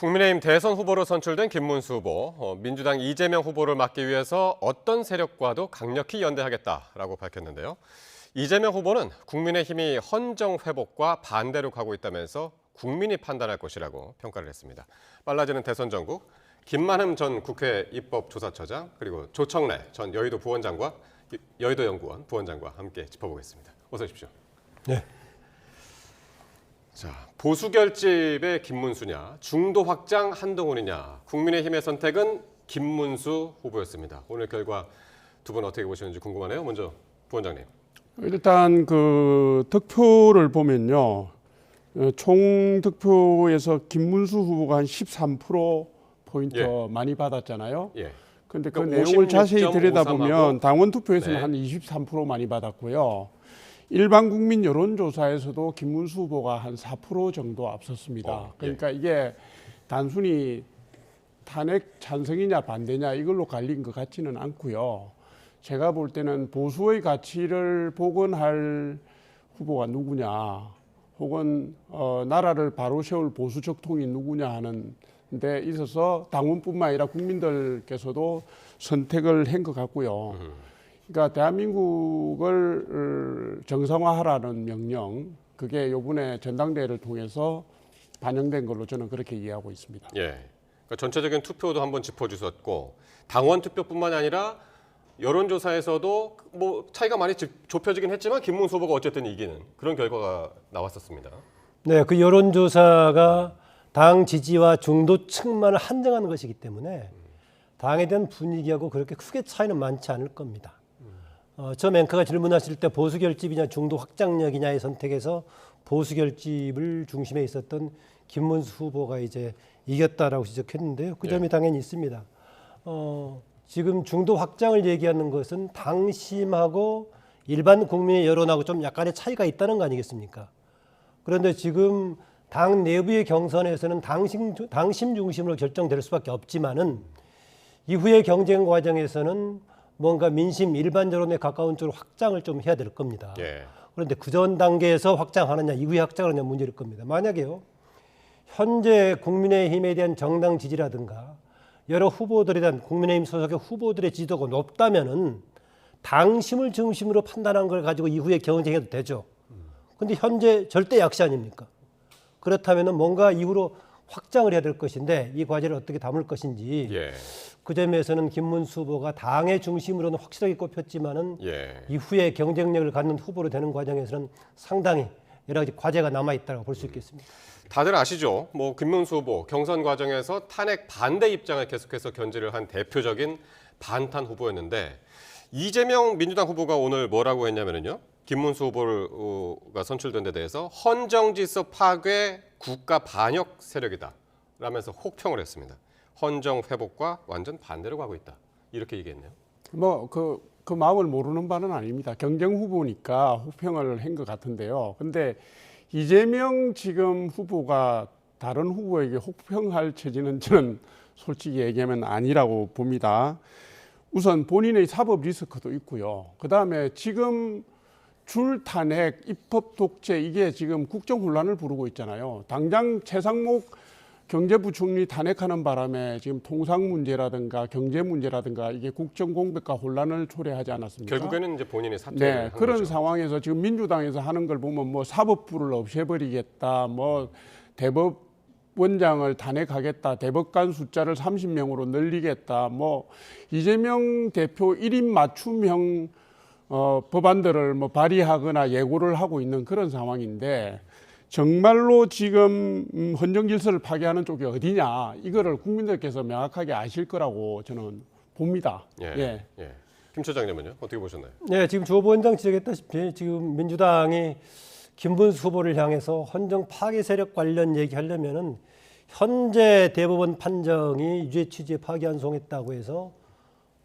국민의힘 대선 후보로 선출된 김문수 후보, 민주당 이재명 후보를 막기 위해서 어떤 세력과도 강력히 연대하겠다라고 밝혔는데요. 이재명 후보는 국민의힘이 헌정 회복과 반대로 가고 있다면서 국민이 판단할 것이라고 평가를 했습니다. 빨라지는 대선 전국, 김만흠 전 국회 입법조사처장 그리고 조청래 전 여의도 연구원 부원장과 함께 짚어보겠습니다. 어서 오십시오. 네. 자, 보수 결집의 김문수냐, 중도 확장 한동훈이냐, 국민의힘의 선택은 김문수 후보였습니다. 오늘 결과 두 분 어떻게 보시는지 궁금하네요. 먼저 부원장님. 일단 그 득표를 보면요, 총 득표에서 김문수 후보가 한 13% 많이 받았잖아요. 예. 그런데 그 그러니까 내용을 자세히 56.53 들여다보면 하고, 당원 투표에서는 네. 한 23% 많이 받았고요. 일반 국민 여론조사에서도 김문수 후보가 한 4% 정도 앞섰습니다. 그러니까 이게 단순히 탄핵 찬성이냐 반대냐 이걸로 갈린 것 같지는 않고요. 제가 볼 때는 보수의 가치를 복원할 후보가 누구냐, 혹은 나라를 바로 세울 보수 적통이 누구냐 하는 데 있어서 당원뿐만 아니라 국민들께서도 선택을 한 것 같고요. 그러니까 대한민국을 정상화하라는 명령, 그게 이번에 전당대회를 통해서 반영된 걸로 저는 그렇게 이해하고 있습니다. 예. 그러니까 전체적인 투표도 한번 짚어주셨고, 당원 투표뿐만 아니라 여론조사에서도 뭐 차이가 많이 좁혀지긴 했지만 김문수 후보가 어쨌든 이기는 그런 결과가 나왔었습니다. 네, 그 여론조사가 당 지지와 중도층만을 한정하는 것이기 때문에 당에 대한 분위기하고 그렇게 크게 차이는 많지 않을 겁니다. 저 앵커가 질문하실 때 보수 결집이냐 중도 확장력이냐의 선택에서 보수 결집을 중심에 있었던 김문수 후보가 이제 이겼다라고 지적했는데요. 그 점이 당연히 있습니다. 지금 중도 확장을 얘기하는 것은 당심하고 일반 국민의 여론하고 좀 약간의 차이가 있다는 거 아니겠습니까? 그런데 지금 당 내부의 경선에서는 당심 중심으로 결정될 수밖에 없지만은 이후의 경쟁 과정에서는 뭔가 민심 일반 여론에 가까운 쪽으로 확장을 좀 해야 될 겁니다. 예. 그런데 그 전 단계에서 확장하느냐, 이후에 확장하느냐 문제일 겁니다. 만약에요, 현재 국민의힘에 대한 정당 지지라든가 여러 후보들에 대한 국민의힘 소속의 후보들의 지지도가 높다면은 당심을 중심으로 판단한 걸 가지고 이후에 경쟁해도 되죠. 그런데 현재 절대 약시 아닙니까? 그렇다면은 뭔가 이후로 확장을 해야 될 것인데 이 과제를 어떻게 담을 것인지 그 점에서는 김문수 후보가 당의 중심으로는 확실하게 꼽혔지만은 이후에 경쟁력을 갖는 후보로 되는 과정에서는 상당히 여러 가지 과제가 남아 있다고 볼 수 있겠습니다. 다들 아시죠? 뭐 김문수 후보 경선 과정에서 탄핵 반대 입장을 계속해서 견지를 한 대표적인 반탄 후보였는데 이재명 민주당 후보가 오늘 뭐라고 했냐면요. 김문수 후보가 선출된 데 대해서 헌정질서 파괴 국가 반역 세력이다 라면서 혹평을 했습니다. 헌정 회복과 완전 반대로 가고 있다. 이렇게 얘기했네요. 뭐 그 마음을 모르는 바는 아닙니다. 경쟁 후보니까 혹평을 한 것 같은데요. 근데 이재명 지금 후보가 다른 후보에게 혹평할 처지는 저는 솔직히 얘기하면 아니라고 봅니다. 우선 본인의 사법 리스크도 있고요. 그다음에 지금 줄 탄핵, 입법 독재 이게 지금 국정 혼란을 부르고 있잖아요. 당장 최상목 경제부총리 탄핵하는 바람에 지금 통상 문제라든가 경제 문제라든가 이게 국정 공백과 혼란을 초래하지 않았습니까? 결국에는 이제 본인이 사퇴를 한 그런 거죠. 상황에서 지금 민주당에서 하는 걸 보면 뭐 사법부를 없애버리겠다, 뭐 대법원장을 탄핵하겠다, 대법관 숫자를 30명으로 늘리겠다, 뭐 이재명 대표 1인 맞춤형 법안들을 뭐 발의하거나 예고를 하고 있는 그런 상황인데 정말로 지금 헌정 질서를 파괴하는 쪽이 어디냐 이거를 국민들께서 명확하게 아실 거라고 저는 봅니다. 김 처장님은요? 어떻게 보셨나요? 네, 지금 조 부원장 지적했다시피 지금 민주당이 김문수 후보를 향해서 헌정 파괴 세력 관련 얘기하려면은 현재 대법원 판정이 유죄 취지에 파기환송했다고 해서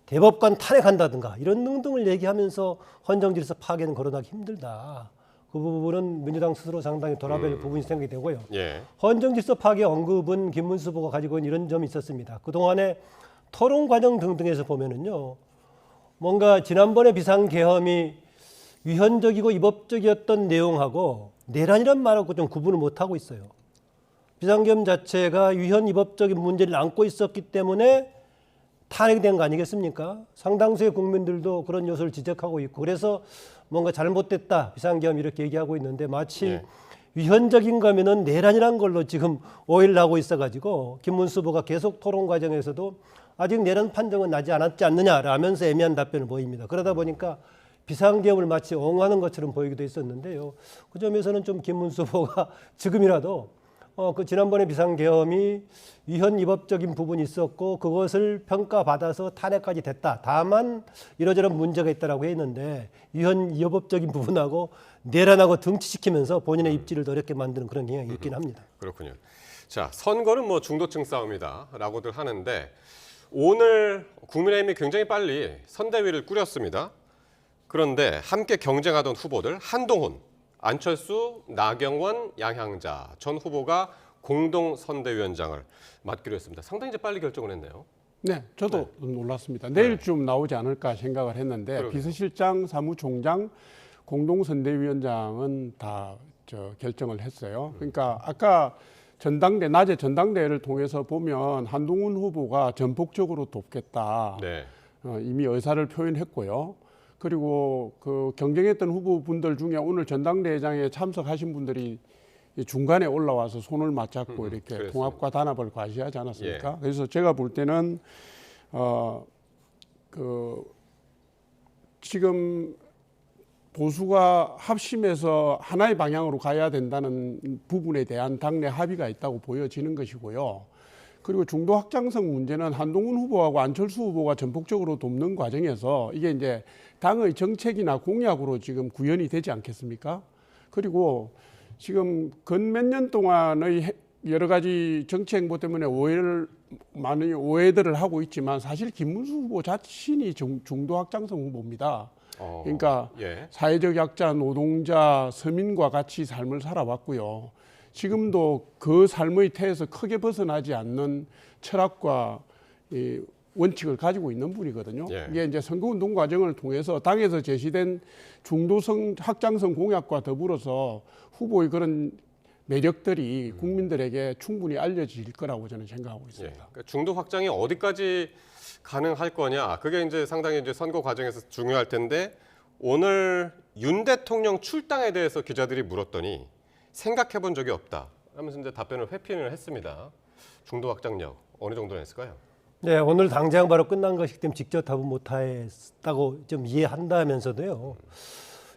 대법관 탄핵한다든가 이런 등등을 얘기하면서 헌정 질서 파괴는 거론하기 힘들다. 그 부분은 민주당 스스로 상당히 돌아볼 부분이 생각이 되고요. 헌정 질서 파괴 언급은 김문수 후보가 가지고 있는 이런 점이 있었습니다. 그동안에 토론 과정 등등에서 보면은요, 뭔가 지난번에 비상계엄이 위헌적이고 위법적이었던 내용하고 내란이란 말하고 좀 구분을 못 하고 있어요. 비상계엄 자체가 위헌 위법적인 문제를 안고 있었기 때문에 탄핵된 거 아니겠습니까? 상당수의 국민들도 그런 요소를 지적하고 있고 그래서 뭔가 잘못됐다 비상계엄 이렇게 얘기하고 있는데 마치 예. 위헌적인 거면은 내란이란 걸로 지금 오해를 하고 있어가지고 김문수 후보가 계속 토론 과정에서도 아직 내란 판정은 나지 않았지 않느냐라면서 애매한 답변을 보입니다. 그러다 보니까 비상계엄을 마치 옹호하는 것처럼 보이기도 했었는데요. 그 점에서는 좀 김문수 후보가 지금이라도 그 지난번에 비상계엄이 위헌 위법적인 부분이 있었고 그것을 평가받아서 탄핵까지 됐다. 다만 이러저런 문제가 있다라고 했는데 위헌 위법적인 부분하고 내란하고 등치시키면서 본인의 입지를 더 어렵게 만드는 그런 경향이 있긴 합니다. 그렇군요. 자, 선거는 뭐 중도층 싸움이다라고들 하는데 오늘 국민의힘이 굉장히 빨리 선대위를 꾸렸습니다. 그런데 함께 경쟁하던 후보들 한동훈, 안철수, 나경원, 양향자 전 후보가 공동 선대위원장을 맡기로 했습니다. 상당히 이제 빨리 결정을 했네요. 네, 저도 놀랐습니다. 내일쯤 나오지 않을까 생각을 했는데 그러게요. 비서실장, 사무총장, 공동선대위원장은 다 결정을 했어요. 그러니까 아까 낮에 전당대회를 통해서 보면 한동훈 후보가 전폭적으로 돕겠다. 네. 이미 의사를 표현했고요. 그리고 그 경쟁했던 후보분들 중에 오늘 전당대회장에 참석하신 분들이 중간에 올라와서 손을 맞잡고 이렇게 그랬습니다. 통합과 단합을 과시하지 않았습니까? 예. 그래서 제가 볼 때는 지금 보수가 합심해서 하나의 방향으로 가야 된다는 부분에 대한 당내 합의가 있다고 보여지는 것이고요. 그리고 중도 확장성 문제는 한동훈 후보하고 안철수 후보가 전폭적으로 돕는 과정에서 이게 이제 당의 정책이나 공약으로 지금 구현이 되지 않겠습니까? 그리고 지금 근 몇 년 동안의 여러 가지 정치 행보 때문에 많은 오해들을 하고 있지만 사실 김문수 후보 자신이 중도 확장성 후보입니다. 그러니까 예. 사회적 약자, 노동자, 서민과 같이 삶을 살아왔고요. 지금도 그 삶의 태에서 크게 벗어나지 않는 철학과 이 원칙을 가지고 있는 분이거든요. 예. 이게 이제 선거운동 과정을 통해서 당에서 제시된 중도성 확장성 공약과 더불어서 후보의 그런 매력들이 국민들에게 충분히 알려질 거라고 저는 생각하고 예. 있습니다. 그러니까 중도 확장이 어디까지 가능할 거냐, 그게 이제 상당히 이제 선거 과정에서 중요할 텐데 오늘 윤 대통령 출당에 대해서 기자들이 물었더니 생각해본 적이 없다 하면서 이제 답변을 회피를 했습니다. 중도 확장력 어느 정도나 했을까요? 네, 오늘 당장 바로 끝난 것이기 때문에 직접 답은 못했다고 좀 이해한다면서도요.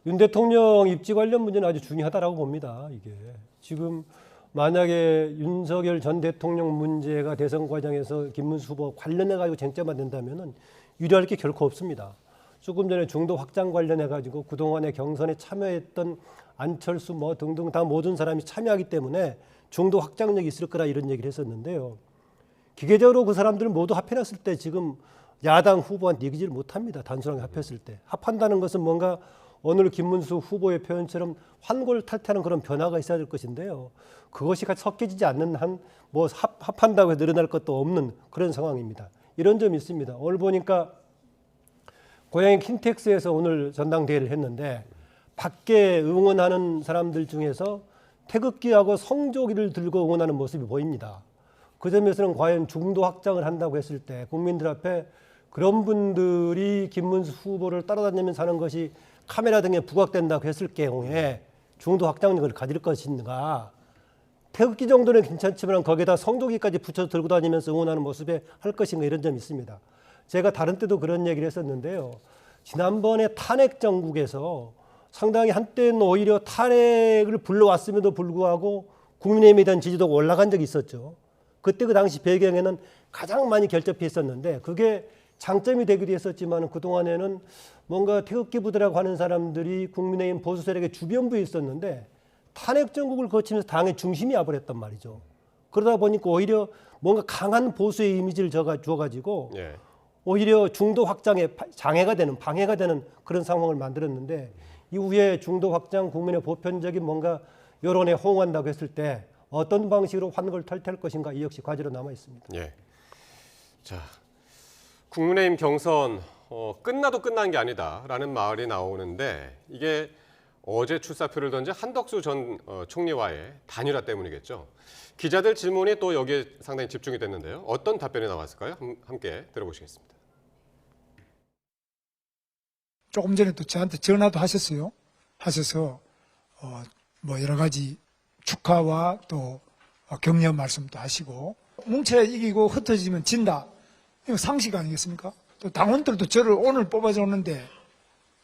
윤 대통령 입지 관련 문제는 아주 중요하다라고 봅니다. 이게 지금 만약에 윤석열 전 대통령 문제가 대선 과정에서 김문수 후보 관련해 가지고 쟁점화 된다면은 유리할 게 결코 없습니다. 조금 전에 중도 확장 관련해 가지고 그동안에 경선에 참여했던 안철수 뭐 등등 다 모든 사람이 참여하기 때문에 중도 확장력이 있을 거라 이런 얘기를 했었는데요. 기계적으로 그 사람들을 모두 합해놨을 때 지금 야당 후보한테 이기지를 못합니다. 단순하게 합했을 때. 합한다는 것은 뭔가 오늘 김문수 후보의 표현처럼 환골탈태하는 그런 변화가 있어야 될 것인데요. 그것이 같이 섞여지지 않는 한 뭐 합한다고 해서 늘어날 것도 없는 그런 상황입니다. 이런 점이 있습니다. 오늘 보니까 고향의 킨텍스에서 오늘 전당대회를 했는데 밖에 응원하는 사람들 중에서 태극기하고 성조기를 들고 응원하는 모습이 보입니다. 그 점에서는 과연 중도 확장을 한다고 했을 때 국민들 앞에 그런 분들이 김문수 후보를 따라다니면서 하는 것이 카메라 등에 부각된다고 했을 경우에 중도 확장력을 가질 것인가. 태극기 정도는 괜찮지만 거기에다 성조기까지 붙여서 들고 다니면서 응원하는 모습에 할 것인가 이런 점이 있습니다. 제가 다른 때도 그런 얘기를 했었는데요. 지난번에 탄핵 정국에서 상당히 한때는 오히려 탄핵을 불러왔음에도 불구하고 국민의힘에 대한 지지도가 올라간 적이 있었죠. 그때 그 당시 배경에는 가장 많이 결접해 있었는데 그게 장점이 되기도 했었지만 그동안에는 뭔가 태극기 부대라고 하는 사람들이 국민의힘 보수 세력의 주변부에 있었는데 탄핵 정국을 거치면서 당의 중심이 와버렸단 말이죠. 그러다 보니까 오히려 뭔가 강한 보수의 이미지를 주어가지고 예. 오히려 중도 확장에 방해가 되는 그런 상황을 만들었는데 이후에 중도 확장 국민의 보편적인 뭔가 여론에 호응한다고 했을 때 어떤 방식으로 환골탈태할 것인가 이 역시 과제로 남아 있습니다. 예. 자, 국민의힘 경선 끝나도 끝난 게 아니다라는 말이 나오는데 이게 어제 출사표를 던진 한덕수 전 총리와의 단일화 때문이겠죠. 기자들 질문이 또 여기에 상당히 집중이 됐는데요. 어떤 답변이 나왔을까요? 함께 들어보시겠습니다. 조금 전에 또 저한테 전화도 하셨어요. 하셔서 뭐 여러 가지 축하와 또 격려 말씀도 하시고, 뭉쳐야 이기고 흩어지면 진다. 이거 상식 아니겠습니까? 또 당원들도 저를 오늘 뽑아줬는데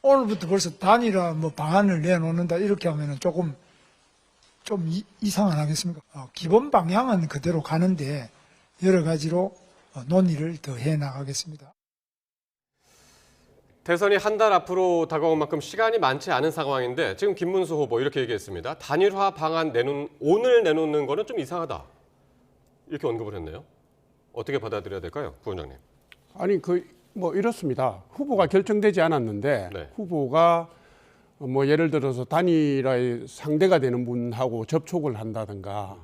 오늘부터 벌써 단일화 뭐 방안을 내놓는다 이렇게 하면은 조금 좀 이상 안 하겠습니까? 기본 방향은 그대로 가는데 여러 가지로 논의를 더 해 나가겠습니다. 대선이 한 달 앞으로 다가온 만큼 시간이 많지 않은 상황인데 지금 김문수 후보 이렇게 얘기했습니다. 단일화 방안 오늘 내놓는 거는 좀 이상하다. 이렇게 언급을 했네요. 어떻게 받아들여야 될까요, 부원장님? 아니 뭐 이렇습니다. 후보가 결정되지 않았는데 네. 후보가 뭐 예를 들어서 단일화의 상대가 되는 분하고 접촉을 한다든가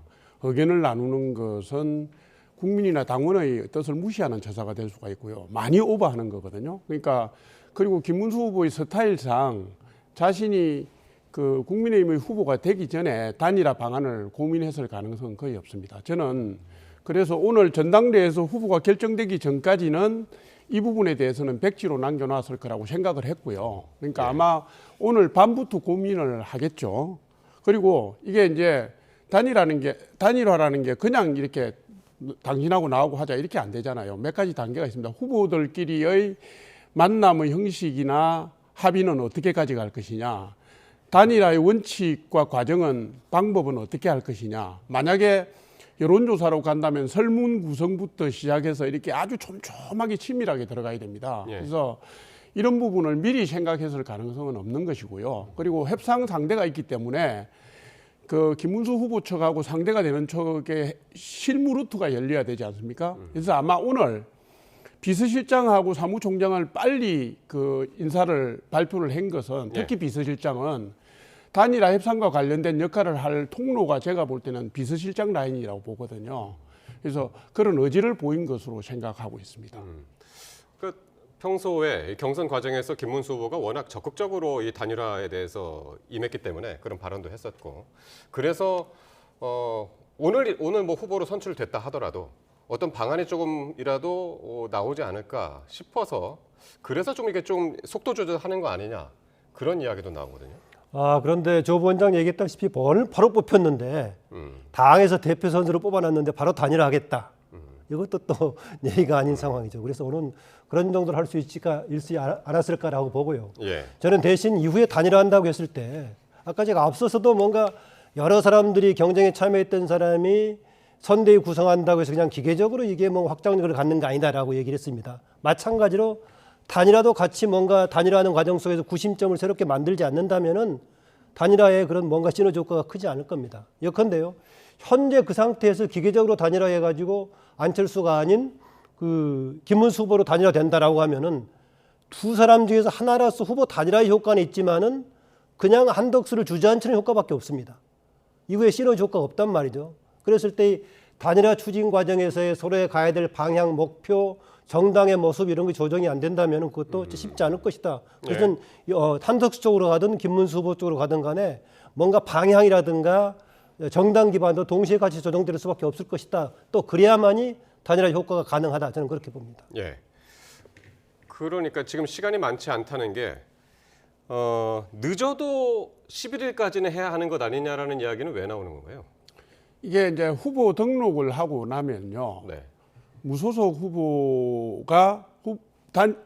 의견을 나누는 것은 국민이나 당원의 뜻을 무시하는 처사가 될 수가 있고요. 많이 오버하는 거거든요. 그러니까 그리고 김문수 후보의 스타일상 자신이 그 국민의힘의 후보가 되기 전에 단일화 방안을 고민했을 가능성은 거의 없습니다. 저는 그래서 오늘 전당대회에서 후보가 결정되기 전까지는 이 부분에 대해서는 백지로 남겨놨을 거라고 생각을 했고요. 그러니까 아마 오늘 밤부터 고민을 하겠죠. 그리고 이게 이제 단일화라는 게 그냥 이렇게 당신하고 나하고 하자 이렇게 안 되잖아요. 몇 가지 단계가 있습니다. 후보들끼리의 만남의 형식이나 합의는 어떻게 가져갈 것이냐, 단일화의 원칙과 과정은 방법은 어떻게 할 것이냐. 만약에 여론조사로 간다면 설문 구성부터 시작해서 이렇게 아주 촘촘하게 치밀하게 들어가야 됩니다. 그래서 이런 부분을 미리 생각했을 가능성은 없는 것이고요. 그리고 협상 상대가 있기 때문에 그 김문수 후보 측하고 상대가 되는 측의 실무 루트가 열려야 되지 않습니까? 그래서 아마 오늘 비서실장하고 사무총장을 빨리 그 인사를 발표를 한 것은 특히 비서실장은 단일화 협상과 관련된 역할을 할 통로가 제가 볼 때는 비서실장 라인이라고 보거든요. 그래서 그런 의지를 보인 것으로 생각하고 있습니다. 그 평소에 경선 과정에서 김문수 후보가 워낙 적극적으로 이 단일화에 대해서 임했기 때문에 그런 발언도 했었고, 그래서 오늘 뭐 후보로 선출됐다 하더라도 어떤 방안이 조금이라도 나오지 않을까 싶어서 그래서 좀 이게 좀 속도 조절하는 거 아니냐 그런 이야기도 나오거든요. 그런데 조 부원장 얘기했다시피 오늘 바로 뽑혔는데 당에서 대표 선수를 뽑아놨는데 바로 단일화하겠다. 이것도 또 예의가 아닌 상황이죠. 그래서 오늘 그런 정도를 할 수 있지 않았을까라고 보고요. 저는 대신 이후에 단일화한다고 했을 때 아까 제가 앞서서도 뭔가 여러 사람들이 경쟁에 참여했던 사람이 선대위 구성한다고 해서 그냥 기계적으로 이게 뭐 확장력을 갖는 게 아니다라고 얘기를 했습니다. 마찬가지로 단일화도 같이 뭔가 단일화하는 과정 속에서 구심점을 새롭게 만들지 않는다면은 단일화에 그런 뭔가 시너지 효과가 크지 않을 겁니다. 예컨대요. 현재 그 상태에서 기계적으로 단일화해가지고 안철수가 아닌 그 김문수 후보로 단일화된다라고 하면은 두 사람 중에서 하나라서 후보 단일화의 효과는 있지만은 그냥 한덕수를 주저앉히는 효과밖에 없습니다. 이후에 시너지 효과가 없단 말이죠. 그랬을 때 단일화 추진 과정에서의 서로의 가야 될 방향, 목표, 정당의 모습 이런 게 조정이 안 된다면 그것도 쉽지 않을 것이다. 그래서 한덕수 쪽으로 가든 김문수 후보 쪽으로 가든 간에 뭔가 방향이라든가 정당 기반도 동시에 같이 조정될 수밖에 없을 것이다. 또 그래야만이 단일화 효과가 가능하다. 저는 그렇게 봅니다. 그러니까 지금 시간이 많지 않다는 게 늦어도 11일까지는 해야 하는 것 아니냐라는 이야기는 왜 나오는 건가요? 이게 이제 후보 등록을 하고 나면요. 무소속 후보가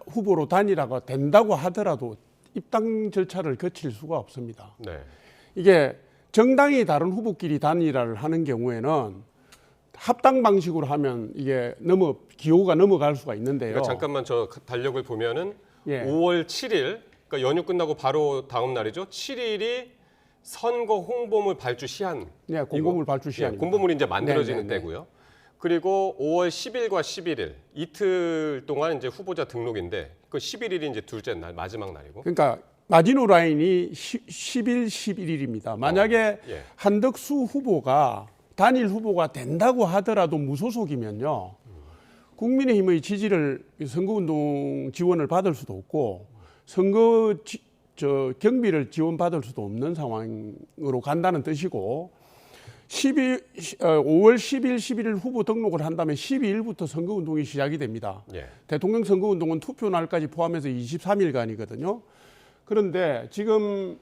후보로 단일화가 된다고 하더라도 입당 절차를 거칠 수가 없습니다. 이게 정당이 다른 후보끼리 단일화를 하는 경우에는 합당 방식으로 하면 이게 기호가 넘어갈 수가 있는데요. 그러니까 잠깐만 저 달력을 보면은 5월 7일, 그러니까 연휴 끝나고 바로 다음 날이죠. 7일이 선거 홍보물 발주 시한. 공보물 발주 시한. 공보물이 이제 만들어지는 때고요. 그리고 5월 10일과 11일 이틀 동안 이제 후보자 등록인데 그 11일이 이제 둘째 날 마지막 날이고. 그러니까 마지노 라인이 10일, 11일입니다. 만약에 한덕수 후보가 단일 후보가 된다고 하더라도 무소속이면요. 국민의힘의 지지를 선거운동 지원을 받을 수도 없고 선거 경비를 지원받을 수도 없는 상황으로 간다는 뜻이고 5월 10일, 11일 후보 등록을 한다면 12일부터 선거운동이 시작이 됩니다. 예. 대통령 선거운동은 투표 날까지 포함해서 23일간이거든요. 그런데 지금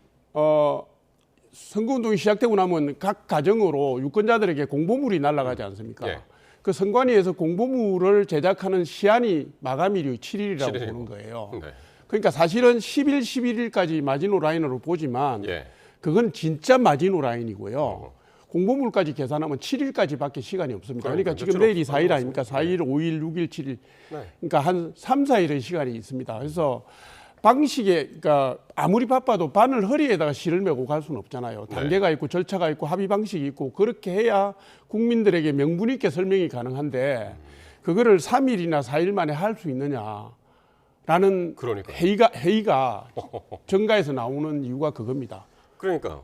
선거운동이 시작되고 나면 각 가정으로 유권자들에게 공보물이 날아가지 않습니까? 예. 그 선관위에서 공보물을 제작하는 시한이 마감일이 7일이라고 7일이고. 보는 거예요. 네. 그러니까 사실은 10일, 11일까지 마지노 라인으로 보지만 예. 그건 진짜 마지노 라인이고요. 공보물까지 계산하면 7일까지밖에 시간이 없습니다. 그러니까 지금 내일이 4일 아닙니까? 4일, 5일, 6일, 7일. 네. 그러니까 한 3, 4일의 시간이 있습니다. 그래서 방식에 그러니까 아무리 바빠도 바늘 허리에다가 실을 메고 갈 수는 없잖아요. 단계가 있고 절차가 있고 합의 방식이 있고 그렇게 해야 국민들에게 명분 있게 설명이 가능한데 그거를 3일이나 4일 만에 할 수 있느냐라는 그러니까요. 회의가 정가에서 나오는 이유가 그겁니다. 그러니까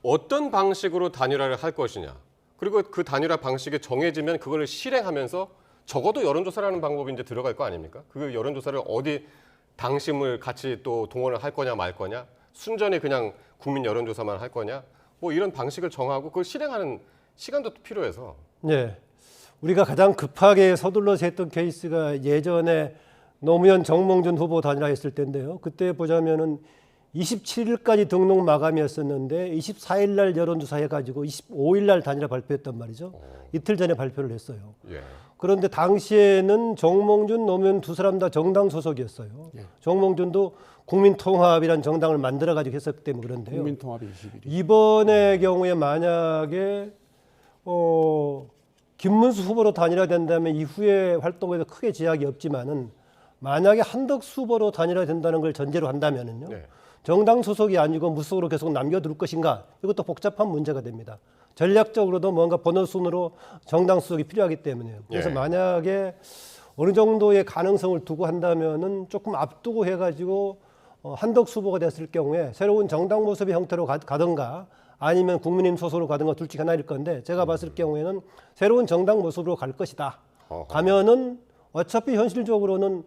어떤 방식으로 단일화를 할 것이냐. 그리고 그 단일화 방식이 정해지면 그걸 실행하면서 적어도 여론조사라는 방법이 이제 들어갈 거 아닙니까? 그 여론조사를 어디 당심을 같이 또 동원을 할 거냐 말 거냐, 순전히 그냥 국민 여론조사만 할 거냐, 뭐 이런 방식을 정하고 그걸 실행하는 시간도 필요해서. 네. 우리가 가장 급하게 서둘러서 했던 케이스가 예전에 노무현 정몽준 후보 단일화했을 때인데요. 그때 보자면은 27일까지 등록 마감이었었는데 24일 날 여론조사 해가지고 25일 날 단일화 발표했단 말이죠. 이틀 전에 발표를 했어요. 예. 그런데 당시에는 정몽준, 노무현 두 사람 다 정당 소속이었어요. 정몽준도 국민통합이라는 정당을 만들어가지고 했었기 때문에 그런데요. 국민통합이 21일. 이번의 경우에 만약에 김문수 후보로 단일화된다면 이후에 활동에도 크게 제약이 없지만은 만약에 한덕수 후보로 단일화된다는 걸 전제로 한다면은요. 네. 정당 소속이 아니고 무소속으로 계속 남겨둘 것인가 이것도 복잡한 문제가 됩니다. 전략적으로도 뭔가 번호순으로 정당 소속이 필요하기 때문에요. 그래서 예. 만약에 어느 정도의 가능성을 두고 한다면은 조금 앞두고 해가지고 한덕수 후보가 됐을 경우에 새로운 정당 모습의 형태로 가든가 아니면 국민의힘 소속으로 가든가 둘 중에 하나일 건데 제가 봤을 경우에는 새로운 정당 모습으로 갈 것이다. 어허. 가면은 어차피 현실적으로는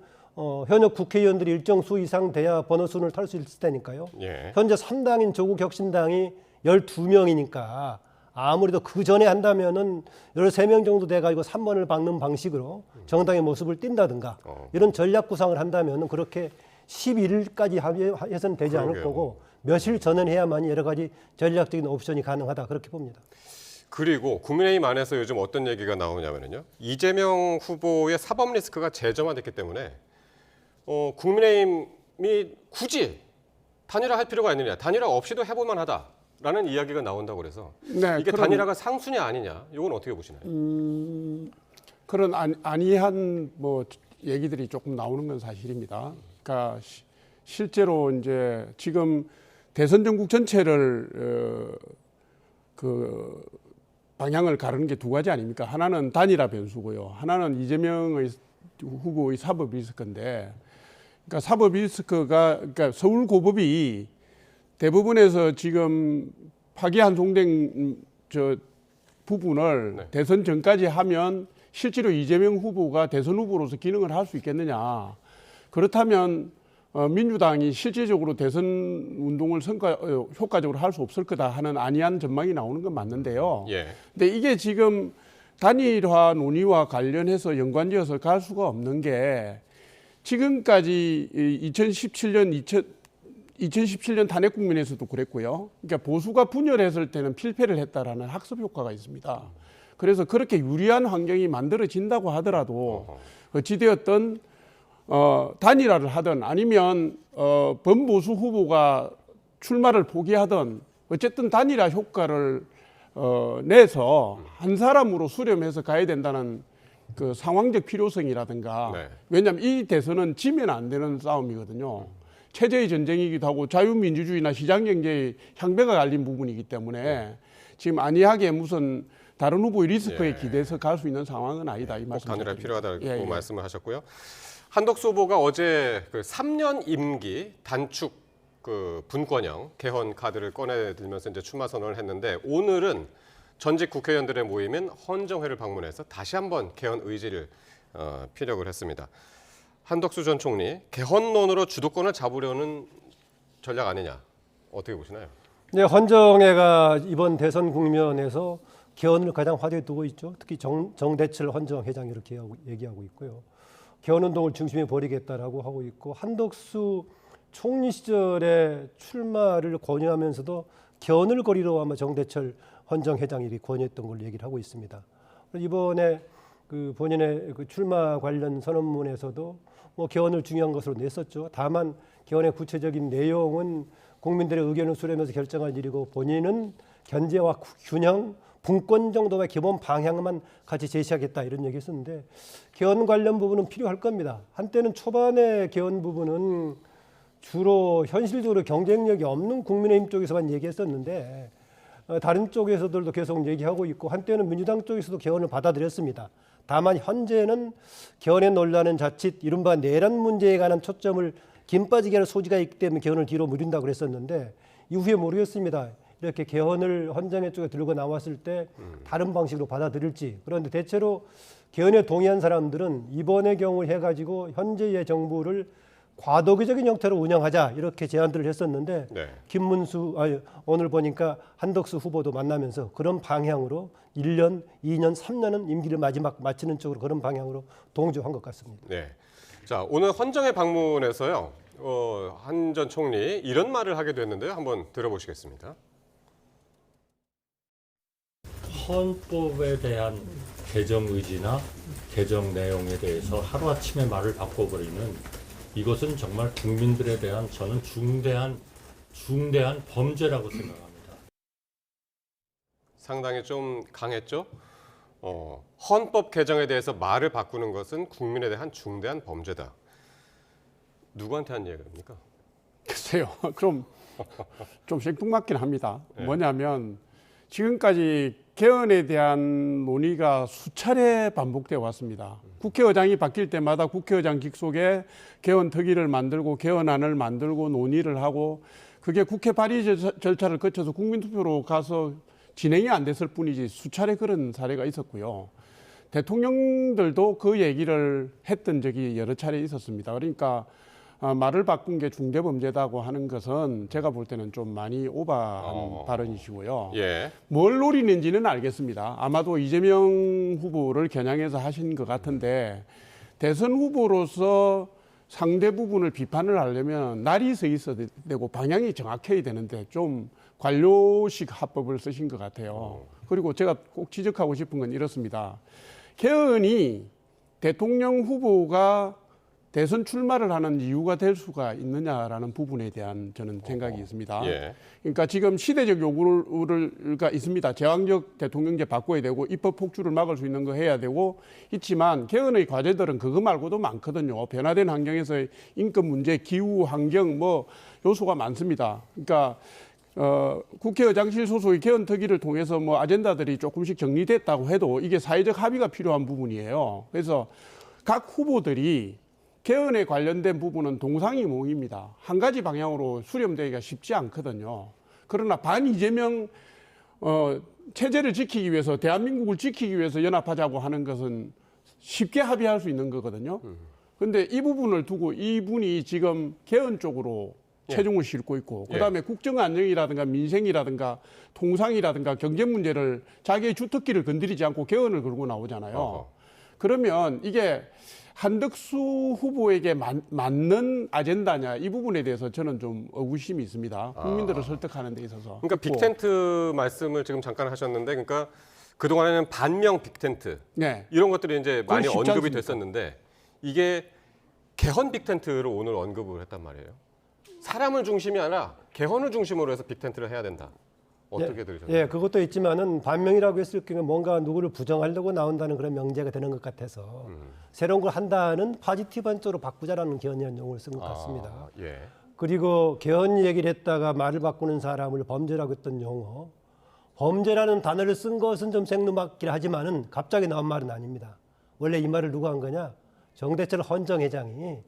현역 국회의원들이 일정 수 이상 돼야 번호순을 탈 수 있을 테니까요. 예. 현재 3당인 조국혁신당이 12명이니까 아무래도 그 전에 한다면은 13명 정도 돼가지고 3번을 박는 방식으로 정당의 모습을 띈다든가 이런 전략 구상을 한다면은 그렇게 11일까지 해서는 되지 않을 그러게요. 거고 며칠 전은 해야만이 여러 가지 전략적인 옵션이 가능하다 그렇게 봅니다. 그리고 국민의힘 안에서 요즘 어떤 얘기가 나오냐면요. 이재명 후보의 사법 리스크가 재점화됐기 때문에 국민의힘이 굳이 단일화할 필요가 있느냐, 단일화 없이도 해볼만 하다라는 이야기가 나온다고 그래서 네, 이게 그럼- 단일화가 상수냐 아니냐, 이건 어떻게 보시나요? 그런 아니한 뭐 얘기들이 조금 나오는 건 사실입니다. 그러니까 실제로 이제 지금 대선 전국 전체를 그 방향을 가르는 게 두 가지 아닙니까? 하나는 단일화 변수고요. 하나는 이재명의 후보의 사법 리스크인데, 그러니까 사법 리스크가 그러니까 서울고법이 대법원에서 지금 파기환송된 저 부분을 네. 대선 전까지 하면 실제로 이재명 후보가 대선 후보로서 기능을 할 수 있겠느냐. 그렇다면 민주당이 실질적으로 대선 운동을 효과적으로 할 수 없을 거다 하는 안이한 전망이 나오는 건 맞는데요. 예. 근데 이게 지금 단일화 논의와 관련해서 연관지어서 갈 수가 없는 게 지금까지 2017년 탄핵 국면에서도 그랬고요. 그러니까 보수가 분열했을 때는 필패를 했다라는 학습 효과가 있습니다. 그래서 그렇게 유리한 환경이 만들어진다고 하더라도 어찌되었든 단일화를 하든 아니면 범보수 후보가 출마를 포기하든 어쨌든 단일화 효과를 내서 한 사람으로 수렴해서 가야 된다는 그 상황적 필요성이라든가 네. 왜냐하면 이 대선은 지면 안 되는 싸움이거든요. 체제의 전쟁이기도 하고 자유민주주의나 시장경제의 향배가 갈린 부분이기 때문에 지금 안이하게 무슨 다른 후보의 리스크에 예. 기대서 갈 수 있는 상황은 아니다. 이 꼭 말씀 단일화 필요하다고 예. 말씀을 하셨고요. 한덕수 후보가 어제 그 3년 임기 단축 그 분권형 개헌 카드를 꺼내들면서 이제 출마 선언을 했는데 오늘은 전직 국회의원들의 모임인 헌정회를 방문해서 다시 한번 개헌 의지를 피력을 했습니다. 한덕수 전 총리 개헌론으로 주도권을 잡으려는 전략 아니냐 어떻게 보시나요? 네, 헌정회가 이번 대선 국면에서 개헌을 가장 화두에 두고 있죠. 특히 정대철 헌정회장 이렇게 얘기하고 있고요. 개헌운동을 중심에 벌이겠다라고 하고 있고 한덕수 총리 시절에 출마를 권유하면서도 개헌을 거리로 아마 정대철 헌정회장이 이렇게 권유했던 걸 얘기를 하고 있습니다. 이번에 그 본인의 그 출마 관련 선언문에서도 뭐 개헌을 중요한 것으로 냈었죠. 다만 개헌의 구체적인 내용은 국민들의 의견을 수렴해서 결정할 일이고 본인은 견제와 균형, 분권 정도의 기본 방향만 같이 제시하겠다 이런 얘기했었는데 개헌 관련 부분은 필요할 겁니다. 한때는 초반에 개헌 부분은 주로 현실적으로 경쟁력이 없는 국민의힘 쪽에서만 얘기했었는데 다른 쪽에서들도 계속 얘기하고 있고 한때는 민주당 쪽에서도 개헌을 받아들였습니다. 다만 현재는 개헌의 논란은 자칫 이른바 내란 문제에 관한 초점을 김 빠지게 하는 소지가 있기 때문에 개헌을 뒤로 미룬다고 그랬었는데 이후에 모르겠습니다. 이렇게 개헌을 헌정회 쪽에 들고 나왔을 때 다른 방식으로 받아들일지. 그런데 대체로 개헌에 동의한 사람들은 이번의 경우 해가지고 현재의 정부를 과도기적인 형태로 운영하자 이렇게 제안들을 했었는데 네. 오늘 보니까 한덕수 후보도 만나면서 그런 방향으로 1년, 2년, 3년은 임기를 마지막 마치는 쪽으로 그런 방향으로 동조한 것 같습니다. 네. 자, 오늘 헌정회 방문에서요. 한 전 총리 이런 말을 하게 됐는데요. 한번 들어보시겠습니다. 헌법에 대한 개정 의지나 개정 내용에 대해서 하루아침에 말을 바꿔버리는 이것은 정말 국민들에 대한 저는 중대한 범죄라고 생각합니다. 상당히 좀 강했죠. 헌법 개정에 대해서 말을 바꾸는 것은 국민에 대한 중대한 범죄다. 누구한테 한 얘기입니까? 글쎄요. 그럼 좀 생뚱맞긴 합니다. 네. 뭐냐면 지금까지 개헌에 대한 논의가 수차례 반복되어 왔습니다. 국회의장이 바뀔 때마다 국회의장 직속에 개헌 특위를 만들고 개헌안을 만들고 논의를 하고 그게 국회 발의 절차를 거쳐서 국민투표로 가서 진행이 안 됐을 뿐이지 수차례 그런 사례가 있었고요. 대통령들도 그 얘기를 했던 적이 여러 차례 있었습니다. 그러니까 말을 바꾼 게 중대범죄다고 하는 것은 제가 볼 때는 좀 많이 오버한 발언이시고요. 예. 뭘 노리는지는 알겠습니다. 아마도 이재명 후보를 겨냥해서 하신 것 같은데 대선 후보로서 상대 부분을 비판을 하려면 날이 서 있어야 되고 방향이 정확해야 되는데 좀 관료식 화법을 쓰신 것 같아요. 그리고 제가 꼭 지적하고 싶은 건 이렇습니다. 개헌이 대통령 후보가 대선 출마를 하는 이유가 될 수가 있느냐라는 부분에 대한 저는 생각이 있습니다. 예. 그러니까 지금 시대적 요구가 있습니다. 제왕적 대통령제 바꿔야 되고 입법 폭주를 막을 수 있는 거 해야 되고 있지만 개헌의 과제들은 그거 말고도 많거든요. 변화된 환경에서의 인권 문제, 기후, 환경 뭐 요소가 많습니다. 그러니까 국회의장실 소속의 개헌 특위를 통해서 뭐 아젠다들이 조금씩 정리됐다고 해도 이게 사회적 합의가 필요한 부분이에요. 그래서 각 후보들이 개헌에 관련된 부분은 동상이몽입니다. 한 가지 방향으로 수렴되기가 쉽지 않거든요. 그러나 반 이재명 체제를 지키기 위해서 대한민국을 지키기 위해서 연합하자고 하는 것은 쉽게 합의할 수 있는 거거든요. 그런데 이 부분을 두고 이분이 지금 개헌 쪽으로 체중을 싣고 있고 그다음에 국정 안정이라든가 민생이라든가 통상이라든가 경제 문제를 자기의 주특기를 건드리지 않고 개헌을 걸고 나오잖아요. 그러면 이게 한덕수 후보에게 맞는 아젠다냐 이 부분에 대해서 저는 좀 의구심이 있습니다. 국민들을 설득하는 데 있어서. 그러니까 빅텐트 말씀을 지금 잠깐 하셨는데 그러니까 그동안에는 반명 빅텐트 네. 이런 것들이 이제 많이 쉽지 언급이 않습니까? 됐었는데 이게 개헌 빅텐트로 오늘 언급을 했단 말이에요. 사람을 중심이 아니라 개헌을 중심으로 해서 빅텐트를 해야 된다. 어떻게 들으셨나요? 예, 그것도 있지만은 반명이라고 했을 경우에 뭔가 누구를 부정하려고 나온다는 그런 명제가 되는 것 같아서 새로운 걸 한다는 파지티브한 쪽으로 바꾸자라는 개헌이라는 용어를 쓴 것 같습니다. 예. 그리고 개헌 얘기를 했다가 말을 바꾸는 사람을 범죄라고 했던 용어, 범죄라는 단어를 쓴 것은 좀 생뚱맞긴 하지만은 갑자기 나온 말은 아닙니다. 원래 이 말을 누가 한 거냐? 정대철 헌정회장이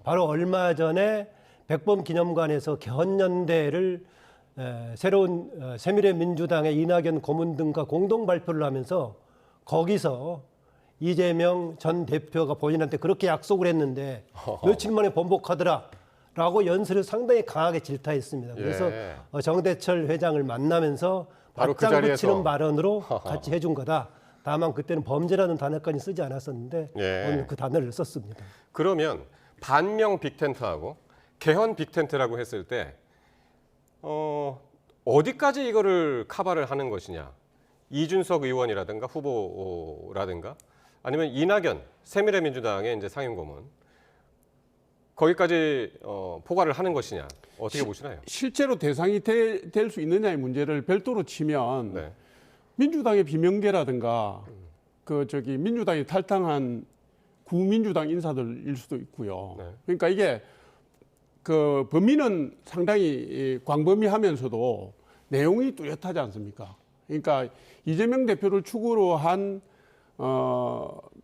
바로 얼마 전에 백범 기념관에서 개헌연대를 새로운 새미래민주당의 이낙연 고문 등과 공동 발표를 하면서 거기서 이재명 전 대표가 본인한테 그렇게 약속을 했는데 며칠 만에 번복하더라. 라고 연설을 상당히 강하게 질타했습니다. 그래서 예. 정대철 회장을 만나면서 바로 그 맞장구 자리에서. 치는 발언으로 같이 해준 거다. 다만 그때는 범죄라는 단어까지 쓰지 않았었는데 예. 오늘 그 단어를 썼습니다. 그러면 반명 빅텐트하고 개헌 빅텐트라고 했을 때 어디까지 이거를 커버를 하는 것이냐? 이준석 의원이라든가 후보라든가 아니면 이낙연 새미래민주당의 이제 상임고문 거기까지 포괄을 하는 것이냐? 어떻게 보시나요? 실제로 대상이 될 수 있느냐의 문제를 별도로 치면 네. 민주당의 비명계라든가 민주당이 탈당한 구민주당 인사들일 수도 있고요. 네. 그러니까 이게 그 범위는 상당히 광범위하면서도 내용이 뚜렷하지 않습니까? 그러니까 이재명 대표를 축으로 한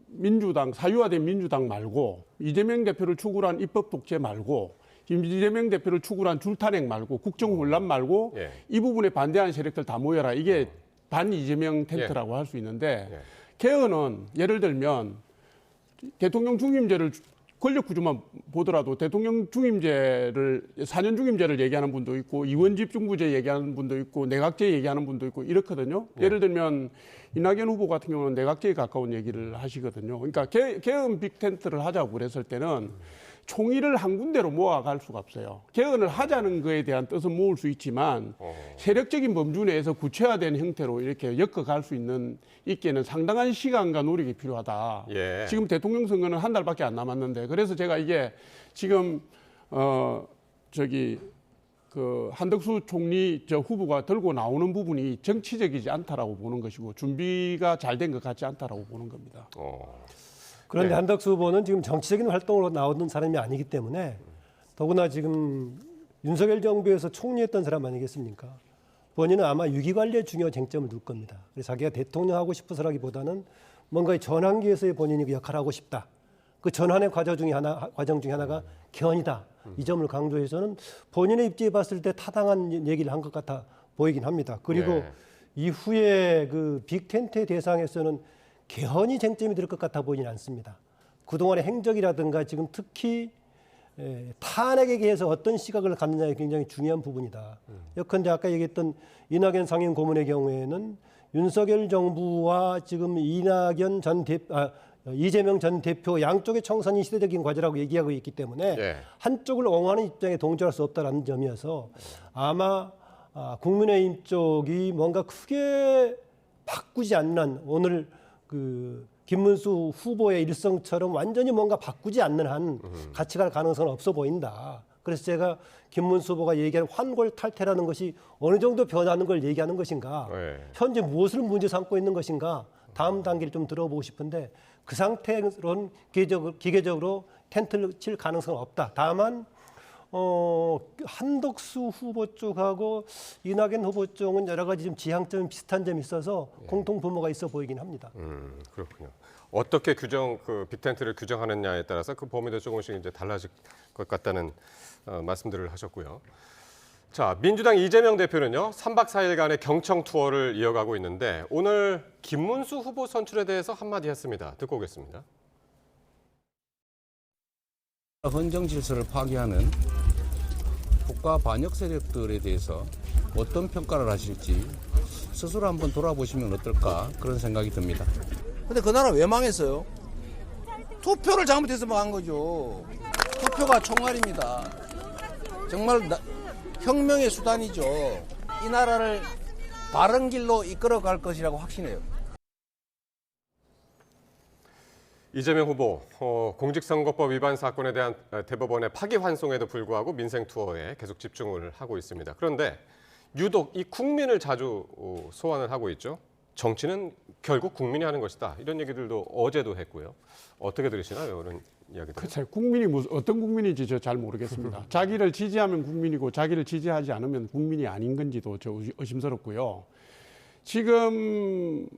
민주당, 사유화된 민주당 말고 이재명 대표를 축으로 한 입법 독재 말고 이재명 대표를 축으로 한 줄탄핵 말고 국정 혼란 말고 예. 이 부분에 반대하는 세력들 다 모여라. 이게 반 이재명 텐트라고 할 수 있는데 예. 개헌은 예를 들면 대통령 중임제를 권력 구조만 보더라도 대통령 중임제를 4년 중임제를 얘기하는 분도 있고 이원 집중부제 얘기하는 분도 있고 내각제 얘기하는 분도 있고 이렇거든요. 예를 들면 이낙연 후보 같은 경우는 내각제에 가까운 얘기를 하시거든요. 그러니까 개헌 빅텐트를 하자고 그랬을 때는 총의를 한 군데로 모아갈 수가 없어요. 개헌을 하자는 거에 대한 뜻은 모을 수 있지만 세력적인 범주 내에서 구체화된 형태로 이렇게 엮어갈 수 있게는 상당한 시간과 노력이 필요하다. 예. 지금 대통령 선거는 한 달밖에 안 남았는데 그래서 제가 이게 지금 한덕수 총리 후보가 들고 나오는 부분이 정치적이지 않다라고 보는 것이고 준비가 잘 된 것 같지 않다라고 보는 겁니다. 그런데 네. 한덕수 후보는 지금 정치적인 활동으로 나오는 사람이 아니기 때문에 더구나 지금 윤석열 정부에서 총리했던 사람 아니겠습니까? 본인은 아마 위기관리에 중요한 쟁점을 둘 겁니다. 그래서 자기가 대통령 하고 싶어서라기보다는 뭔가 전환기에서의 본인이 그 역할을 하고 싶다. 그 전환의 과정 중에 하나가 개헌이다. 이 점을 강조해서는 본인의 입지에 봤을 때 타당한 얘기를 한 것 같아 보이긴 합니다. 그리고 네. 이후에 그 빅텐트 대상에서는 개헌이 쟁점이 될 것 같아 보이진 않습니다. 그동안의 행적이라든가 지금 특히 탄핵에 대해서 어떤 시각을 갖느냐가 굉장히 중요한 부분이다. 예컨대 아까 얘기했던 이낙연 상임 고문의 경우에는 윤석열 정부와 지금 이재명 전 대표 양쪽의 청산이 시대적인 과제라고 얘기하고 있기 때문에 예. 한쪽을 옹호하는 입장에 동조할 수 없다는 점이어서 아마 국민의힘 쪽이 뭔가 크게 바꾸지 않는 한 오늘 그 김문수 후보의 일성처럼 완전히 뭔가 바꾸지 않는 한 같이 갈 가능성은 없어 보인다. 그래서 제가 김문수 후보가 얘기하는 환골탈태라는 것이 어느 정도 변하는 걸 얘기하는 것인가, 네. 현재 무엇을 문제 삼고 있는 것인가, 다음 단계를 좀 들어보고 싶은데 그 상태로는 기계적으로 텐트를 칠 가능성은 없다. 다만 한덕수 후보 쪽하고 이낙연 후보 쪽은 여러 가지 좀 지향점 비슷한 점이 있어서 공통 분모가 있어 보이긴 합니다. 그렇군요. 어떻게 빅텐트를 규정하느냐에 따라서 그 범위도 조금씩 이제 달라질 것 같다는 말씀들을 하셨고요. 자, 민주당 이재명 대표는요, 3박 4일간의 경청 투어를 이어가고 있는데 오늘 김문수 후보 선출에 대해서 한마디 했습니다. 듣고 오겠습니다. 헌정 질서를 파괴하는 국가 반역 세력들에 대해서 어떤 평가를 하실지 스스로 한번 돌아보시면 어떨까 그런 생각이 듭니다. 근데 그 나라 왜 망했어요? 투표를 잘못해서 망한 거죠. 투표가 총알입니다. 정말 혁명의 수단이죠. 이 나라를 바른 길로 이끌어갈 것이라고 확신해요. 이재명 후보 공직선거법 위반 사건에 대한 대법원의 파기환송에도 불구하고 민생 투어에 계속 집중을 하고 있습니다. 그런데 유독 이 국민을 자주 소환을 하고 있죠. 정치는 결국 국민이 하는 것이다. 이런 얘기들도 어제도 했고요. 어떻게 들으시나요? 이런 이야기들. 그렇죠. 국민이 어떤 국민인지 저 잘 모르겠습니다. 자기를 지지하면 국민이고 자기를 지지하지 않으면 국민이 아닌 건지도 저 의심스럽고요. 지금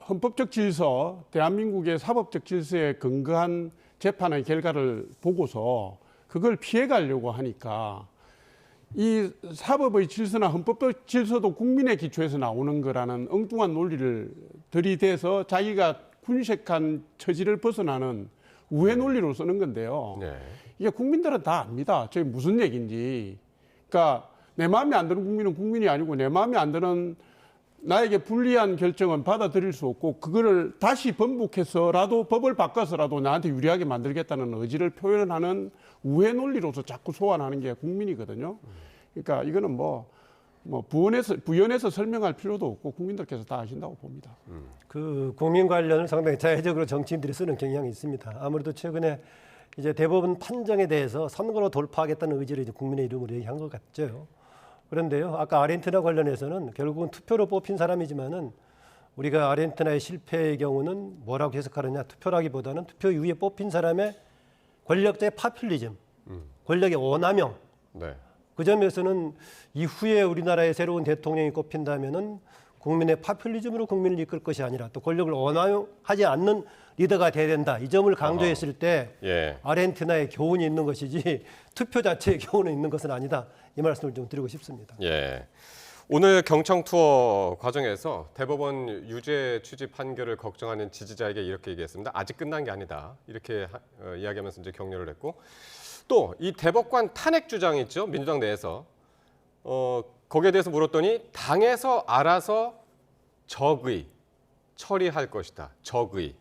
헌법적 질서, 대한민국의 사법적 질서에 근거한 재판의 결과를 보고서 그걸 피해가려고 하니까 이 사법의 질서나 헌법적 질서도 국민의 기초에서 나오는 거라는 엉뚱한 논리를 들이대서 자기가 군색한 처지를 벗어나는 우회 논리로 쓰는 건데요. 네. 이게 국민들은 다 압니다. 저게 무슨 얘기인지. 그러니까 내 마음에 안 드는 국민은 국민이 아니고 내 마음에 안 드는 나에게 불리한 결정은 받아들일 수 없고 그거를 다시 번복해서라도 법을 바꿔서라도 나한테 유리하게 만들겠다는 의지를 표현하는 우회 논리로서 자꾸 소환하는 게 국민이거든요. 그러니까 이거는 뭐 부연해서 설명할 필요도 없고 국민들께서 다 아신다고 봅니다. 그 국민 관련을 상당히 자의적으로 정치인들이 쓰는 경향이 있습니다. 아무래도 최근에 이제 대법원 판정에 대해서 선거로 돌파하겠다는 의지를 이제 국민의 이름으로 얘기한 것 같죠. 그런데요, 아까 아르헨티나 관련해서는 결국은 투표로 뽑힌 사람이지만은 우리가 아르헨티나의 실패의 경우는 뭐라고 해석하느냐, 투표라기보다는 투표 이후에 뽑힌 사람의 권력자의 파퓰리즘, 권력의 오남용. 네. 그 점에서는 이후에 우리나라의 새로운 대통령이 꼽힌다면은 국민의 파퓰리즘으로 국민을 이끌 것이 아니라 또 권력을 원하지 않는 리더가 돼야 된다. 이 점을 강조했을 때 예. 아르헨티나의 교훈이 있는 것이지 투표 자체의 교훈이 있는 것은 아니다. 이 말씀을 좀 드리고 싶습니다. 예. 오늘 경청 투어 과정에서 대법원 유죄 취지 판결을 걱정하는 지지자에게 이렇게 얘기했습니다. 아직 끝난 게 아니다. 이렇게 이야기하면서 이제 격려를 했고 또 이 대법관 탄핵 주장이 있죠. 민주당 내에서 거기에 대해서 물었더니 당에서 알아서 적의 처리할 것이다. 적의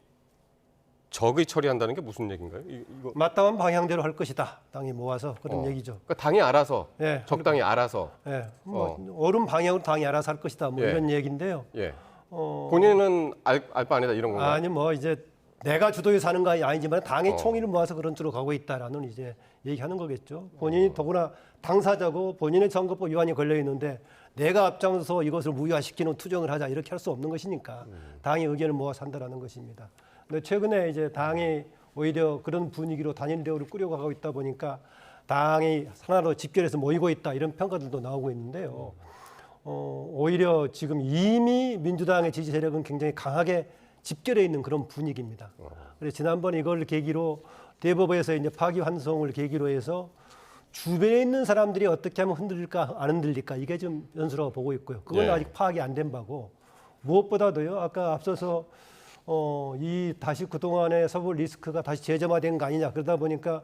처리한다는 게 무슨 얘기인가요? 이거 마땅한 방향대로 할 것이다. 당이 모아서 그런 얘기죠. 그러니까 당이 알아서 예. 적당히 알아서 예, 옳은 방향으로 당이 알아서 할 것이다. 뭐 예. 이런 얘기인데요. 예. 본인은 알 바 아니다 이런 건가요? 아니 뭐 이제 내가 주도해 사는 건 아니지만 당의 총의를 모아서 그런 쪽으로 가고 있다라는 이제 얘기하는 거겠죠. 본인이 더구나 당사자고 본인의 선거법 위반이 걸려 있는데 내가 앞장서서 이것을 무효화시키는 투정을 하자 이렇게 할 수 없는 것이니까 당의 의견을 모아서 한다라는 것입니다. 근데 최근에 이제 당이 오히려 그런 분위기로 단일 대우를 꾸려가고 있다 보니까 당이 하나로 집결해서 모이고 있다 이런 평가들도 나오고 있는데요. 오히려 지금 이미 민주당의 지지 세력은 굉장히 강하게 집결해 있는 그런 분위기입니다. 그래서 지난번 이걸 계기로 대법원에서 이제 파기환송을 계기로 해서 주변에 있는 사람들이 어떻게 하면 흔들릴까 안 흔들릴까 이게 좀 연수라고 보고 있고요. 그건 예. 아직 파악이 안 된 바고 무엇보다도요. 아까 앞서서 이 다시 그동안의 서브 리스크가 다시 재점화된 거 아니냐 그러다 보니까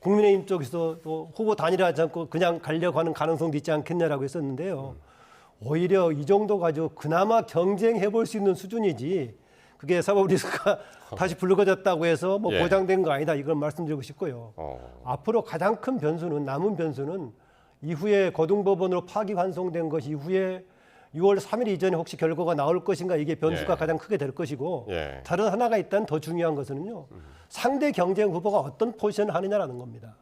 국민의힘 쪽에서 또 후보 단일화하지 않고 그냥 가려고 하는 가능성도 있지 않겠냐라고 했었는데요. 오히려 이 정도 가지고 그나마 경쟁해 볼 수 있는 수준이지 그게 사법 리스크가 다시 불거졌다고 해서 뭐 예. 보장된 거 아니다 이걸 말씀드리고 싶고요. 앞으로 가장 큰 변수는 남은 변수는 이후에 고등법원으로 파기환송된 것 이후에 6월 3일 이전에 혹시 결과가 나올 것인가 이게 변수가 예. 가장 크게 될 것이고 예. 다른 하나가 일단 더 중요한 것은요. 상대 경쟁 후보가 어떤 포지션을 하느냐라는 겁니다.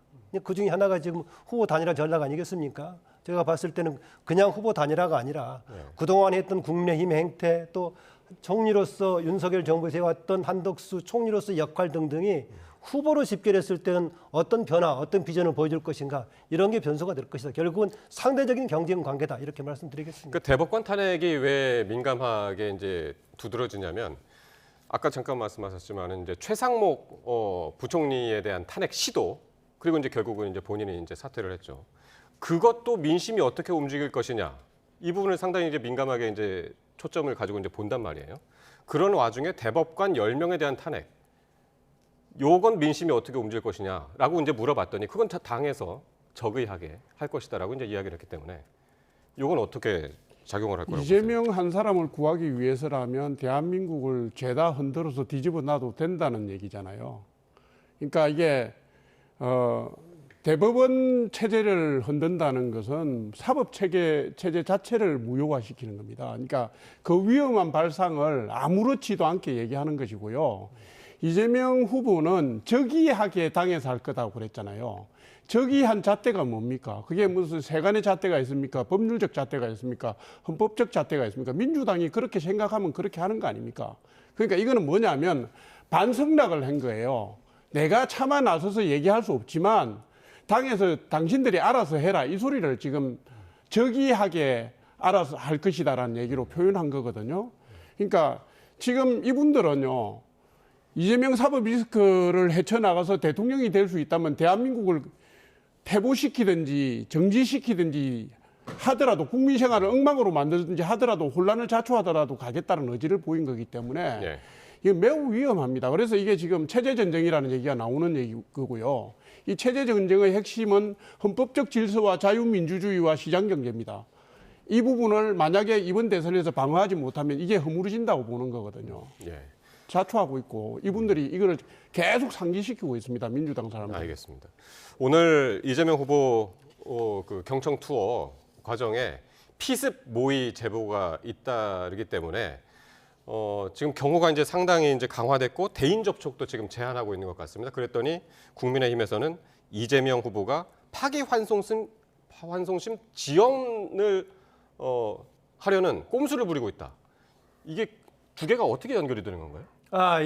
그 중에 하나가 지금 후보 단일화 전략 아니겠습니까? 제가 봤을 때는 그냥 후보 단일화가 아니라 그동안 했던 국민의힘 행태 또 총리로서 윤석열 정부에서 해왔던 한덕수 총리로서 역할 등등이 후보로 집결했을 때는 어떤 변화, 어떤 비전을 보여줄 것인가 이런 게 변수가 될 것이다. 결국은 상대적인 경쟁 관계다 이렇게 말씀드리겠습니다. 그 대법관 탄핵이 왜 민감하게 이제 두드러지냐면 아까 잠깐 말씀하셨지만은 이제 최상목 부총리에 대한 탄핵 시도 그리고 이제 결국은 이제 본인이 이제 사퇴를 했죠. 그것도 민심이 어떻게 움직일 것이냐 이 부분을 상당히 이제 민감하게 이제 초점을 가지고 이제 본단 말이에요. 그런 와중에 대법관 10명에 대한 탄핵, 요건 민심이 어떻게 움직일 것이냐라고 이제 물어봤더니 그건 다 당에서 적의하게 할 것이다라고 이제 이야기를 했기 때문에 요건 어떻게 작용을 할 거라고 보세요? 이재명 한 사람을 구하기 위해서라면 대한민국을 죄다 흔들어서 뒤집어 놔도 된다는 얘기잖아요. 그러니까 이게 대법원 체제를 흔든다는 것은 사법 체제 자체를 무효화시키는 겁니다. 그러니까 그 위험한 발상을 아무렇지도 않게 얘기하는 것이고요. 이재명 후보는 적의하게 당에서 할 거다고 그랬잖아요. 적의한 잣대가 뭡니까? 그게 무슨 세간의 잣대가 있습니까? 법률적 잣대가 있습니까? 헌법적 잣대가 있습니까? 민주당이 그렇게 생각하면 그렇게 하는 거 아닙니까? 그러니까 이거는 뭐냐면 반성락을 한 거예요. 내가 차마 나서서 얘기할 수 없지만 당에서 당신들이 알아서 해라 이 소리를 지금 적의하게 알아서 할 것이다라는 얘기로 표현한 거거든요. 그러니까 지금 이분들은요. 이재명 사법 리스크를 헤쳐나가서 대통령이 될 수 있다면 대한민국을 퇴보시키든지 정지시키든지 하더라도 국민 생활을 엉망으로 만들든지 하더라도 혼란을 자초하더라도 가겠다는 의지를 보인 거기 때문에 네. 이게 매우 위험합니다. 그래서 이게 지금 체제 전쟁이라는 얘기가 나오는 얘기고요. 이 체제 전쟁의 핵심은 헌법적 질서와 자유민주주의와 시장 경제입니다. 이 부분을 만약에 이번 대선에서 방어하지 못하면 이게 허물어진다고 보는 거거든요. 예. 자초하고 있고 이분들이 이거를 계속 상기시키고 있습니다. 민주당 사람들. 알겠습니다. 오늘 이재명 후보 그 경청 투어 과정에 피습 모의 제보가 잇따르기 때문에 지금 경호가 이제 상당히 이제 강화됐고 대인 접촉도 지금 제한하고 있는 것 같습니다. 그랬더니 국민의힘에서는 이재명 후보가 파기환송심 지연을 하려는 꼼수를 부리고 있다. 이게 두 개가 어떻게 연결이 되는 건가요?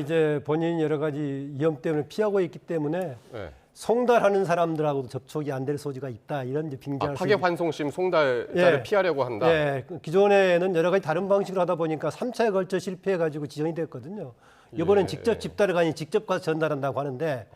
이제 본인이 여러 가지 위험 때문에 피하고 있기 때문에 네. 송달하는 사람들하고도 접촉이 안 될 소지가 있다. 이런 이제 빙자할 수 파기환송심 송달자를 예. 피하려고 한다. 예, 기존에는 여러 가지 다른 방식으로 하다 보니까 3차에 걸쳐 실패해가지고 지연이 됐거든요. 이번엔 예. 직접 집달을 가니 직접 가서 전달한다고 하는데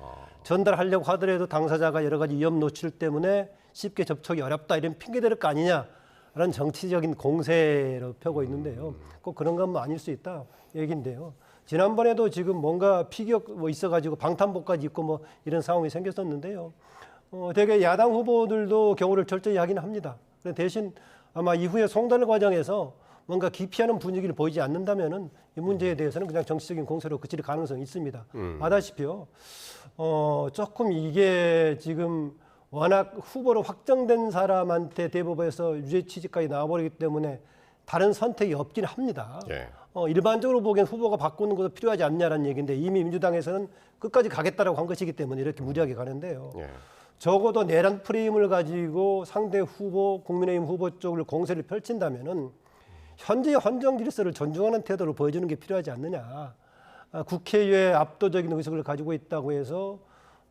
전달하려고 하더라도 당사자가 여러 가지 위험 노출 때문에 쉽게 접촉이 어렵다 이런 핑계 대를 거 아니냐라는 정치적인 공세로 펴고 있는데요. 꼭 그런 건 아닐 수 있다 얘기인데요. 지난번에도 지금 뭔가 피격 뭐 있어가지고 방탄복까지 입고 뭐 이런 상황이 생겼었는데요. 되게 야당 후보들도 경우를 철저히 하긴 합니다. 대신 아마 이후에 송달 과정에서 뭔가 기피하는 분위기를 보이지 않는다면은 이 문제에 대해서는 그냥 정치적인 공세로 그칠 가능성이 있습니다. 아다시피요. 조금 이게 지금 워낙 후보로 확정된 사람한테 대법에서 유죄 취지까지 나와버리기 때문에 다른 선택이 없긴 합니다. 예. 일반적으로 보기엔 후보가 바꾸는 것도 필요하지 않냐라는 얘기인데 이미 민주당에서는 끝까지 가겠다라고 한 것이기 때문에 이렇게 무리하게 가는데요. 예. 적어도 내란 프레임을 가지고 상대 후보, 국민의힘 후보 쪽을 공세를 펼친다면은 현재의 헌정 질서를 존중하는 태도를 보여주는 게 필요하지 않느냐. 국회의 압도적인 의석을 가지고 있다고 해서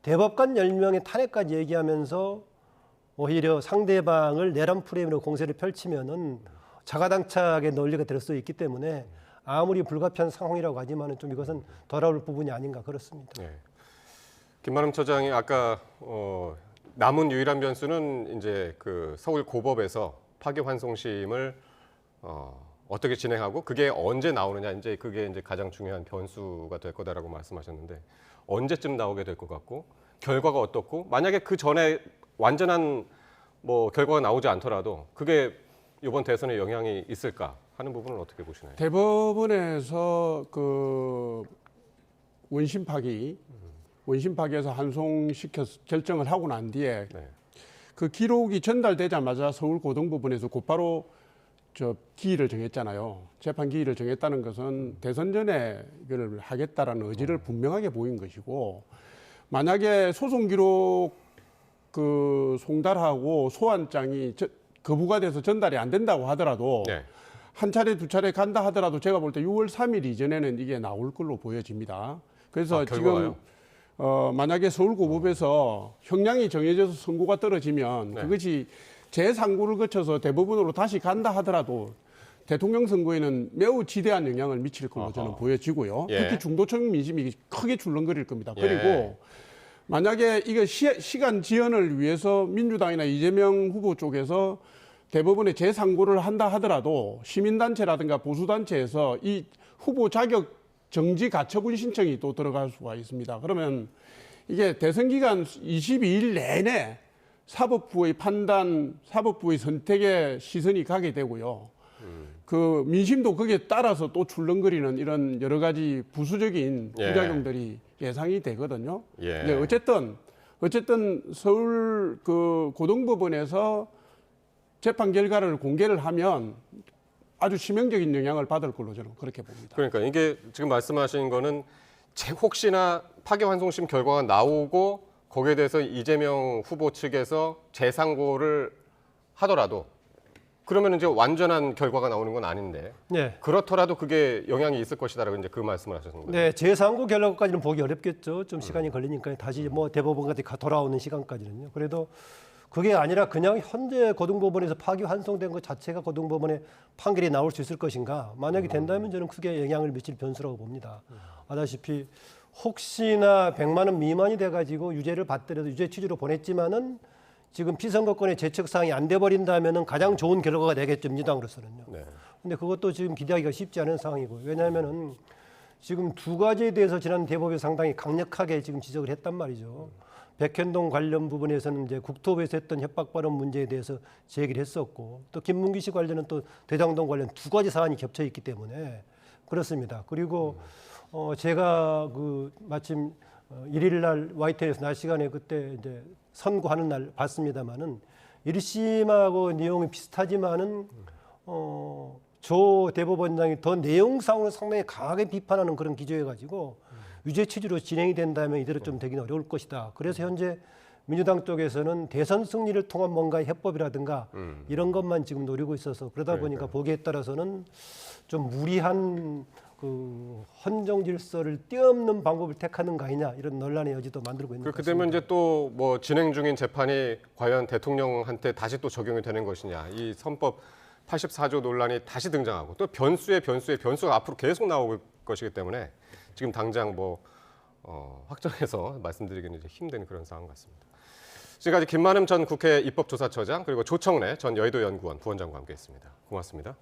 대법관 10명의 탄핵까지 얘기하면서 오히려 상대방을 내란 프레임으로 공세를 펼치면은 자가당착의 논리가 될 수 있기 때문에 아무리 불가피한 상황이라고 하지만은 좀 이것은 돌아올 부분이 아닌가 그렇습니다. 예. 김만흠 처장이 아까 남은 유일한 변수는 이제 그 서울 고법에서 파기환송심을 어떻게 진행하고 그게 언제 나오느냐 이제 그게 이제 가장 중요한 변수가 될 거다라고 말씀하셨는데 언제쯤 나오게 될 것 같고 결과가 어떻고 만약에 그 전에 완전한 뭐 결과가 나오지 않더라도 그게 이번 대선에 영향이 있을까 하는 부분은 어떻게 보시나요? 대법원에서 그 원심 파기에서 환송시켜 결정을 하고 난 뒤에 네. 그 기록이 전달되자마자 서울고등법원에서 곧바로 저 기일을 정했잖아요. 재판 기일을 정했다는 것은 대선 전에 이걸 하겠다라는 의지를 분명하게 보인 것이고 만약에 소송 기록 그 송달하고 소환장이 거부가 돼서 전달이 안 된다고 하더라도 네. 한 차례 두 차례 간다 하더라도 제가 볼 때 6월 3일 이전에는 이게 나올 걸로 보여집니다. 그래서 결과가요? 지금 만약에 서울고법에서 형량이 정해져서 선고가 떨어지면 네. 그것이 재상고를 거쳐서 대법원으로 다시 간다 하더라도 대통령 선거에는 매우 지대한 영향을 미칠 걸로 저는 보여지고요. 예. 특히 중도층 민심이 크게 출렁거릴 겁니다. 예. 그리고 만약에 이거 시간 지연을 위해서 민주당이나 이재명 후보 쪽에서 대법원에 재상고를 한다 하더라도 시민단체라든가 보수단체에서 이 후보 자격 정지 가처분 신청이 또 들어갈 수가 있습니다. 그러면 이게 대선 기간 22일 내내 사법부의 판단, 사법부의 선택에 시선이 가게 되고요. 그 민심도 거기에 따라서 또 출렁거리는 이런 여러 가지 부수적인 예. 부작용들이 예상이 되거든요. 예. 근데 어쨌든 서울 그 고등법원에서 재판 결과를 공개를 하면 아주 치명적인 영향을 받을 걸로 저는 그렇게 봅니다. 그러니까 이게 지금 말씀하신 거는 혹시나 파기환송심 결과가 나오고 거기에 대해서 이재명 후보 측에서 재상고를 하더라도 그러면 이제 완전한 결과가 나오는 건 아닌데 네. 그렇더라도 그게 영향이 있을 것이다라고 이제 그 말씀을 하셨는 거예요. 네, 재상고 결과까지는 보기 어렵겠죠. 좀 시간이 걸리니까 다시 뭐 대법원까지 돌아오는 시간까지는요. 그래도 그게 아니라 그냥 현재 고등법원에서 파기환송된 것 자체가 고등법원에 판결이 나올 수 있을 것인가. 만약에 된다면 저는 크게 영향을 미칠 변수라고 봅니다. 아다시피 혹시나 100만 원 미만이 돼가지고 유죄를 받더라도 유죄 취지로 보냈지만은 지금 피선거권의 제척 사항이 안 돼버린다면은 가장 좋은 결과가 되겠죠 민주당으로서는요. 네. 근데 그것도 지금 기대하기가 쉽지 않은 상황이고 왜냐하면은 지금 두 가지에 대해서 지난 대법에 상당히 강력하게 지금 지적을 했단 말이죠. 백현동 관련 부분에서는 이제 국토부에서 했던 협박 발언 문제에 대해서 제기를 했었고, 또 김문기 씨 관련은 또 대장동 관련 두 가지 사안이 겹쳐 있기 때문에 그렇습니다. 그리고 제가 그 마침 1일 날 YTN에서 낮 시간에 그때 이제 선고하는 날 봤습니다만은 1심하고 내용이 비슷하지만은 조 대법원장이 더 내용상으로 상당히 강하게 비판하는 그런 기조여가지고 유죄 취지로 진행이 된다면 이대로 좀 되기는 어려울 것이다. 그래서 현재 민주당 쪽에서는 대선 승리를 통한 뭔가의 해법이라든가 이런 것만 지금 노리고 있어서 그러다 보니까 보기에 따라서는 좀 무리한 그 헌정 질서를 뛰어넘는 방법을 택하는 거 아니냐 이런 논란의 여지도 만들고 있는 것 그렇게 같습니다. 되면 이제 또 뭐 진행 중인 재판이 과연 대통령한테 다시 또 적용이 되는 것이냐, 이 헌법 84조 논란이 다시 등장하고 또 변수의 변수가 앞으로 계속 나올 것이기 때문에 지금 당장 뭐 확정해서 말씀드리기는 이제 힘든 그런 상황 같습니다. 지금까지 김만흠 전 국회 입법조사처장 그리고 조청래 전 여의도 연구원 부원장과 함께했습니다. 고맙습니다.